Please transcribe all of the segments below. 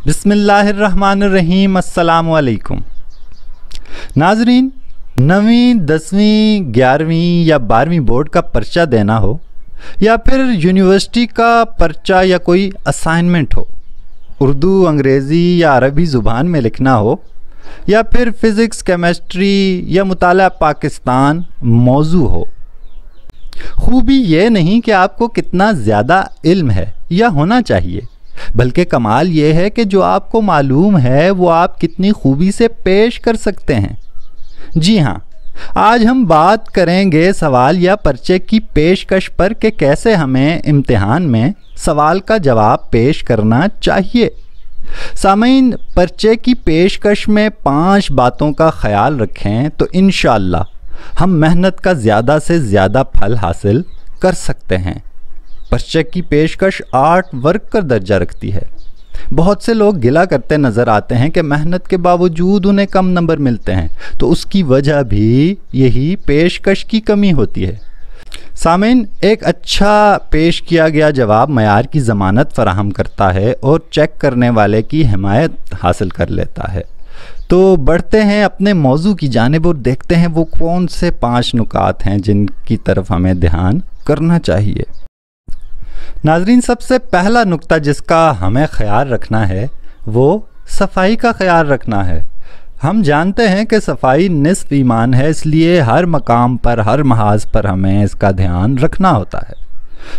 बिस्मिल्लाहिर्रहमानिर्रहीम। अस्सलामु अलैकुम नाजरीन, 9वीं 10वीं 11वीं या 12वीं बोर्ड का पर्चा देना हो या फिर यूनिवर्सिटी का पर्चा या कोई असाइनमेंट हो, उर्दू अंग्रेज़ी या अरबी ज़ुबान में लिखना हो या फिर फ़िज़िक्स केमिस्ट्री या मुताला पाकिस्तान मौजू हो, खूबी ये नहीं कि आपको कितना ज़्यादा इल्म है या होना चाहिए, बल्कि कमाल ये है कि जो आपको मालूम है वो आप कितनी खूबी से पेश कर सकते हैं। जी हाँ, आज हम बात करेंगे सवाल या पर्चे की पेशकश पर कि कैसे हमें इम्तिहान में सवाल का जवाब पेश करना चाहिए। सामीन, पर्चे की पेशकश में 5 बातों का ख्याल रखें तो इंशाअल्लाह हम मेहनत का ज़्यादा से ज़्यादा फल हासिल कर सकते हैं। पर्चे की पेशकश 8 वर्ग का दर्जा रखती है। बहुत से लोग गिला करते नज़र आते हैं कि मेहनत के बावजूद उन्हें कम नंबर मिलते हैं, तो उसकी वजह भी यही पेशकश की कमी होती है। सामीन, एक अच्छा पेश किया गया जवाब मयार की ज़मानत फराहम करता है और चेक करने वाले की हिमायत हासिल कर लेता है। तो बढ़ते हैं अपने मौजू की जानिब और देखते हैं वो कौन से 5 नुकात हैं जिनकी तरफ हमें ध्यान करना चाहिए। नाजरीन, सबसे पहला नुक्ता जिसका हमें ख्याल रखना है वो सफाई का ख्याल रखना है। हम जानते हैं कि सफाई निस्फ ईमान है, इसलिए हर मकाम पर हर महाज पर हमें इसका ध्यान रखना होता है।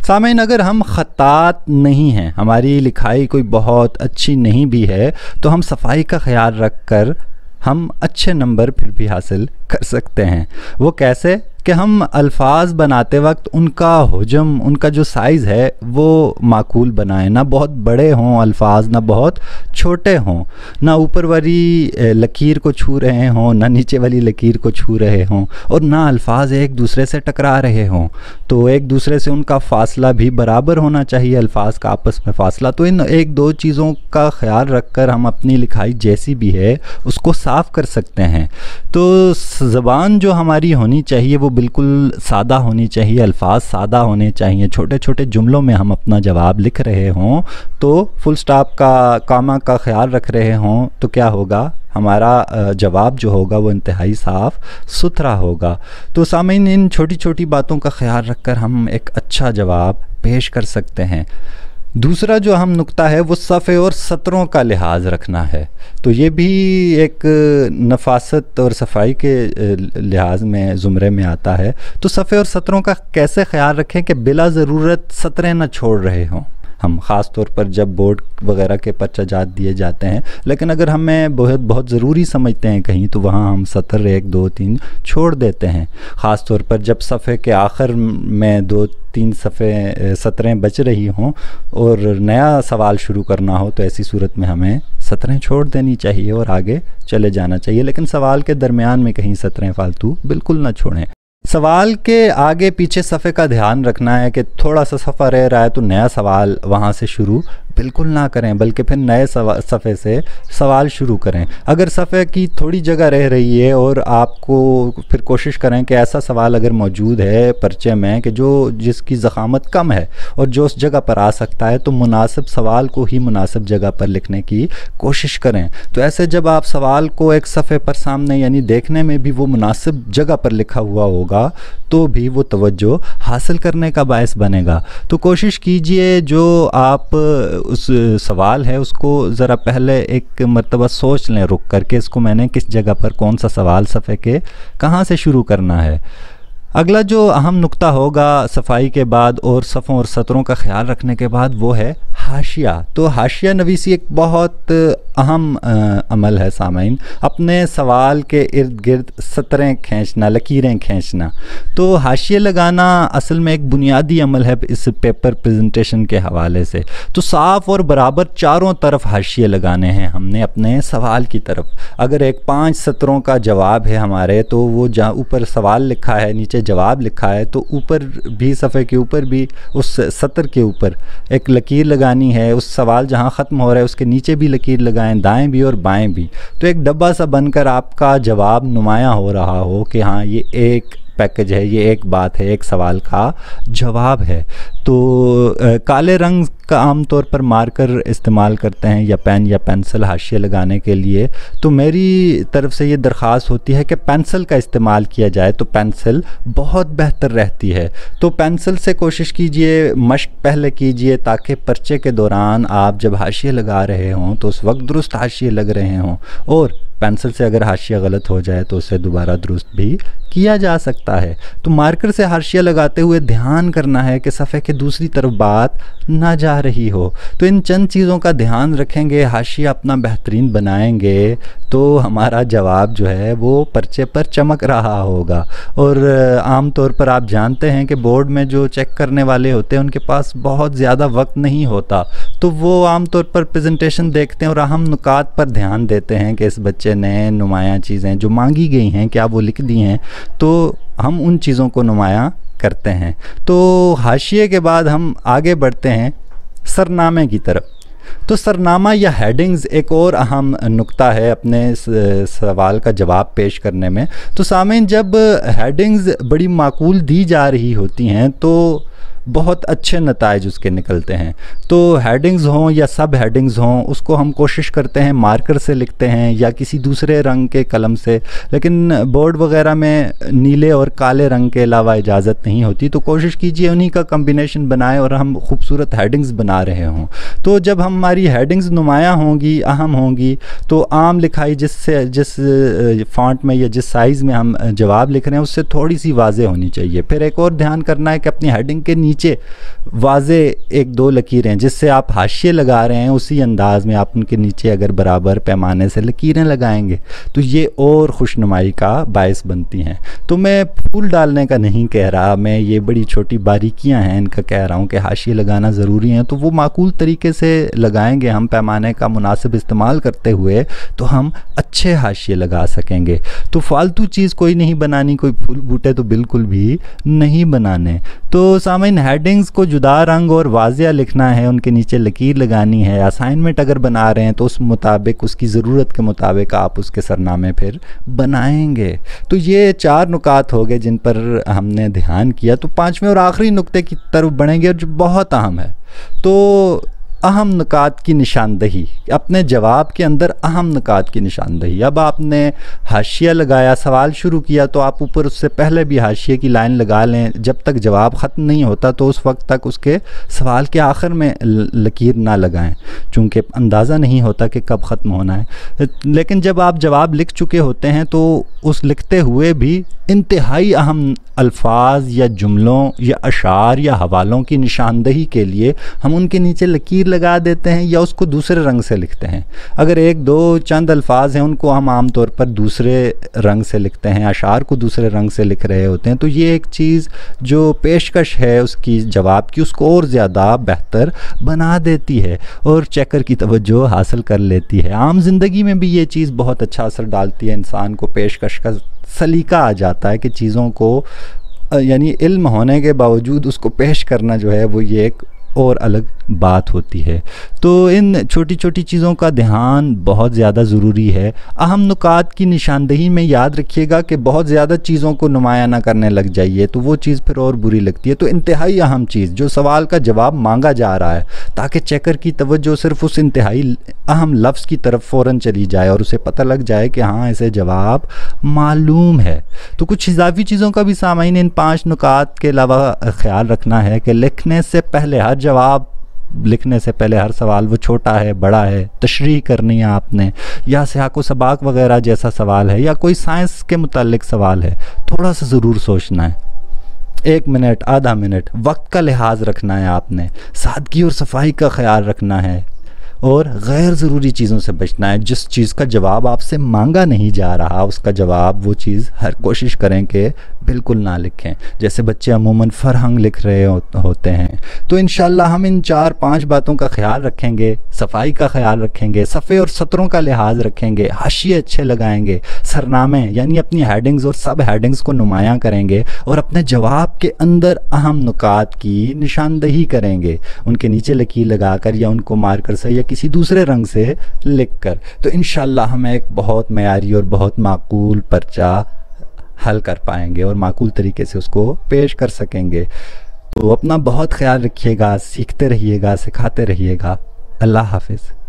सामीन, अगर हम ख़त्तात नहीं हैं, हमारी लिखाई कोई बहुत अच्छी नहीं भी है, तो हम सफाई का ख्याल रख कर हम अच्छे नंबर फिर भी हासिल कर सकते हैं। वो कैसे कि हम अल्फाज बनाते वक्त उनका हुजम, उनका जो साइज़ है वो माकूल बनाएं, ना बहुत बड़े हों अल्फाज, ना बहुत छोटे हों, ना ऊपर वाली लकीर को छू रहे हों, ना नीचे वाली लकीर को छू रहे हों, और ना अल्फाज एक दूसरे से टकरा रहे हों। तो एक दूसरे से उनका फ़ासला भी बराबर होना चाहिए, अल्फाज का आपस में फ़ासला। तो इन 1-2 चीज़ों का ख्याल रख कर हम अपनी लिखाई जैसी भी है उसको साफ़ कर सकते हैं। तो ज़बान जो हमारी होनी चाहिए वो बिल्कुल सादा होनी चाहिए, अल्फाज सादा होने चाहिए। छोटे छोटे जुमलों में हम अपना जवाब लिख रहे हों तो फुल स्टॉप का, कामा का ख्याल रख रहे हों तो क्या होगा, हमारा जवाब जो होगा वो इंतहाई साफ़ सुथरा होगा। तो सामीन, इन छोटी छोटी बातों का ख्याल रख कर हम एक अच्छा जवाब पेश कर सकते हैं। दूसरा जो अहम नुक्ता है वो सफ़े और सतरों का लिहाज रखना है। तो ये भी एक नफासत और सफाई के लिहाज में ज़ुमरे में आता है। तो सफ़े और सतरों का कैसे ख्याल रखें कि बिला ज़रूरत सतरें न छोड़ रहे हों हम, ख़ास तौर पर जब बोर्ड वगैरह के पर्चाजात दिए जाते हैं। लेकिन अगर हमें बहुत ज़रूरी समझते हैं कहीं, तो वहाँ हम सतर 1, 2, 3 छोड़ देते हैं। ख़ास तौर पर जब सफ़े के आखिर में 2-3 सतरें बच रही हों और नया सवाल शुरू करना हो, तो ऐसी सूरत में हमें सतरें छोड़ देनी चाहिए और आगे चले जाना चाहिए। लेकिन सवाल के दरमियान में कहीं सतरें फालतू बिल्कुल ना छोड़ें। सवाल के आगे पीछे सफ़े का ध्यान रखना है कि थोड़ा सा सफ़ा रह रहा है तो नया सवाल वहाँ से शुरू बिल्कुल ना करें, बल्कि फिर नए सफ़े से सवाल शुरू करें। अगर सफ़े की थोड़ी जगह रह रही है और आपको फिर कोशिश करें कि ऐसा सवाल अगर मौजूद है पर्चे में कि जिसकी ज़ख़ामत कम है और जो उस जगह पर आ सकता है, तो मुनासिब सवाल को ही मुनासिब जगह पर लिखने की कोशिश करें। तो ऐसे जब आप सवाल को एक सफ़े पर सामने यानी देखने में भी वो मुनासिब जगह पर लिखा हुआ होगा, तो भी वो तवज्जो हासिल करने का बायस बनेगा। तो कोशिश कीजिए जो आप उस सवाल है उसको ज़रा पहले एक मर्तबा सोच लें रुक करके, इसको मैंने किस जगह पर कौन सा सवाल सफ़े के कहाँ से शुरू करना है। अगला जो अहम नुक्ता होगा सफाई के बाद और सफ़ों और सतरों का ख्याल रखने के बाद वो है हाशिया। तो हाशिया नवीसी एक बहुत अहम अमल है सामीन। अपने सवाल के इर्द गिर्द सतरें खींचना, लकीरें खींचना। तो हाशिया लगाना असल में एक बुनियादी अमल है इस पेपर प्रेजेंटेशन के हवाले से। तो साफ़ और बराबर चारों तरफ हाशिया लगाने हैं हमने अपने सवाल की तरफ। अगर एक 5 सतरों का जवाब है हमारे, तो वो जहाँ ऊपर सवाल लिखा है नीचे जवाब लिखा है, तो ऊपर भी सफ़े के ऊपर भी उस सतर के ऊपर एक लकीर लगानी है। उस सवाल जहाँ ख़त्म हो रहा है उसके नीचे भी लकीर लगाएं, दाएं भी और बाएं भी। तो एक डब्बा सा बनकर आपका जवाब नुमायाँ हो रहा हो कि हाँ ये एक पैकेज है, ये एक बात है, एक सवाल का जवाब है। तो काले रंग का आम तौर पर मार्कर इस्तेमाल करते हैं या पेन या पेंसिल हाशिया लगाने के लिए, तो मेरी तरफ से ये दरख्वास्त होती है कि पेंसिल का इस्तेमाल किया जाए तो पेंसिल बहुत बेहतर रहती है। तो पेंसिल से कोशिश कीजिए, मश्क पहले कीजिए, ताकि पर्चे के दौरान आप जब हाशिया लगा रहे हों तो उस वक्त दुरुस्त हाशिया लग रहे हों, और पेंसिल से अगर हाशिया गलत हो जाए तो उसे दोबारा दुरुस्त भी किया जा सकता है। तो मार्कर से हाशिया लगाते हुए ध्यान करना है कि सफ़े के दूसरी तरफ बात ना जा रही हो। तो इन चंद चीज़ों का ध्यान रखेंगे, हाशिया अपना बेहतरीन बनाएंगे, तो हमारा जवाब जो है वो पर्चे पर चमक रहा होगा। और आम तौर पर आप जानते हैं कि बोर्ड में जो चेक करने वाले होते हैं उनके पास बहुत ज़्यादा वक्त नहीं होता, तो वो आम तौर पर प्रेजेंटेशन देखते हैं और अहम नुकात पर ध्यान देते हैं कि इस बच्चे ने नुमायाँ चीज़ें जो मांगी गई हैं क्या वो लिख दी हैं, तो हम उन चीज़ों को नुमायाँ करते हैं। तो हाशिए के बाद हम आगे बढ़ते हैं सरनामे की तरफ। तो सरनामा या हेडिंग्स एक और अहम नुक्ता है अपने सवाल का जवाब पेश करने में। तो सामीन, जब हेडिंग्स बड़ी माकूल दी जा रही होती हैं तो बहुत अच्छे नताइज उसके निकलते हैं। तो हेडिंग्स हों या सब हेडिंग्स हों, उसको हम कोशिश करते हैं मार्कर से लिखते हैं या किसी दूसरे रंग के कलम से, लेकिन बोर्ड वगैरह में नीले और काले रंग के अलावा इजाज़त नहीं होती। तो कोशिश कीजिए उन्हीं का कम्बिनेशन बनाएं और हम खूबसूरत हेडिंग्स बना रहे हों। तो जब हमारी हेडिंग्स नुमायाँ होंगी, अहम होंगी, तो आम लिखाई जिस फॉन्ट में या जिस साइज़ में हम जवाब लिख रहे हैं उससे थोड़ी सी वाज़े होनी चाहिए। फिर एक और ध्यान करना है कि अपनी हेडिंग के नीचे वाज़े एक दो लकीरें जिससे आप हाशिए लगा रहे हैं उसी अंदाज में आप उनके नीचे अगर बराबर पैमाने से लकीरें लगाएंगे तो ये और खुशनुमाई का बायस बनती हैं। तो मैं फूल डालने का नहीं कह रहा, मैं ये बड़ी छोटी बारीकियां हैं इनका कह रहा हूँ कि हाशिए लगाना ज़रूरी है। तो वो माकूल तरीके से लगाएंगे हम पैमाने का मुनासिब इस्तेमाल करते हुए, तो हम अच्छे हाशिए लगा सकेंगे। तो फालतू चीज़ कोई नहीं बनानी, कोई फूल बूटे तो बिल्कुल भी नहीं बनाने। तो सामीन, हेडिंग्स को जुदा रंग और वाज़िया लिखना है, उनके नीचे लकीर लगानी है। असाइनमेंट अगर बना रहे हैं तो उस मुताबिक, उसकी ज़रूरत के मुताबिक आप उसके सरनामे फिर बनाएंगे। तो ये 4 नुकात हो गए जिन पर हमने ध्यान किया। तो 5वें और आखिरी नुक्ते की तरफ बढ़ेंगे और जो बहुत अहम है, तो अहम नुकात की निशानदही, अपने जवाब के अंदर अहम नुकात की निशानदही। अब आपने हाशिया लगाया, सवाल शुरू किया, तो आप ऊपर उससे पहले भी हाशिए की लाइन लगा लें। जब तक जवाब ख़त्म नहीं होता तो उस वक्त तक उसके सवाल के आखिर में लकीर ना लगाएं, चूँकि अंदाज़ा नहीं होता कि कब ख़त्म होना है। लेकिन जब आप जवाब लिख चुके होते हैं तो उस लिखते हुए भी इंतहाई अहम अल्फाज या जुमलों या अशार या हवालों की निशानदही के लिए हम उनके नीचे लकीर लगा देते हैं या उसको दूसरे रंग से लिखते हैं। अगर एक दो चंद अल्फाज हैं उनको हम आम तौर पर दूसरे रंग से लिखते हैं, अशार को दूसरे रंग से लिख रहे होते हैं। तो ये एक चीज़ जो पेशकश है उसकी जवाब की, उसको और ज़्यादा बेहतर बना देती है और चेकर की तवज्जो हासिल कर लेती है। आम ज़िंदगी में भी ये चीज़ बहुत अच्छा असर डालती है, इंसान को पेशकश का सलीका आ जाता है कि चीज़ों को यानी इल्म होने के बावजूद उसको पेश करना जो है वो ये एक और अलग बात होती है। तो इन छोटी छोटी चीज़ों का ध्यान बहुत ज़्यादा ज़रूरी है। अहम नुकात की निशानदही में याद रखिएगा कि बहुत ज़्यादा चीज़ों को नुमायाँ ना करने लग जाइए, तो वो चीज़ फिर और बुरी लगती है। तो इंतहाई अहम चीज़ जो सवाल का जवाब मांगा जा रहा है, ताकि चेकर की तवज्जो सिर्फ उस इंतहाई अहम लफ्ज़ की तरफ फ़ौरन चली जाए और उसे पता लग जाए कि हाँ इसे जवाब मालूम है। तो कुछ इजाफी चीज़ों का भी सामीन इन 5 नुकात के अलावा ख़्याल रखना है कि लिखने से पहले हर जवाब लिखने से पहले हर सवाल वो छोटा है बड़ा है तशरीह करनी है आपने, या सियाक़ो सबाक वगैरह जैसा सवाल है या कोई साइंस के मुतालिक सवाल है, थोड़ा सा ज़रूर सोचना है। 1 मिनट आधा मिनट वक्त का लिहाज रखना है आपने, सादगी और सफाई का ख्याल रखना है और गैर ज़रूरी चीज़ों से बचना है। जिस चीज़ का जवाब आपसे मांगा नहीं जा रहा उसका जवाब वो चीज़ हर कोशिश करें कि बिल्कुल ना लिखें। जैसे बच्चे अमूमन फ़रहंग लिख रहे होते हैं। तो इंशाअल्लाह हम इन 4-5 बातों का ख्याल रखेंगे, सफाई का ख्याल रखेंगे, सफ़े और सतरों का लिहाज रखेंगे, हाशिए अच्छे लगाएंगे, सरनामे यानी अपनी हेडिंग्स और सब हेडिंग्स को नुमायाँ करेंगे और अपने जवाब के अंदर अहम नुकात की निशानदही करेंगे, उनके नीचे लकीर लगाकर या उनको मार्कर से या किसी दूसरे रंग से लिखकर। तो इंशाअल्लाह हम एक बहुत मयारी और बहुत माकूल पर्चा حل کر پائیں گے اور معقول طریقے سے اس کو پیش کر سکیں گے۔ تو اپنا بہت خیال رکھیے گا، سیکھتے رہیے گا، سکھاتے رہیے گا۔ اللہ حافظ۔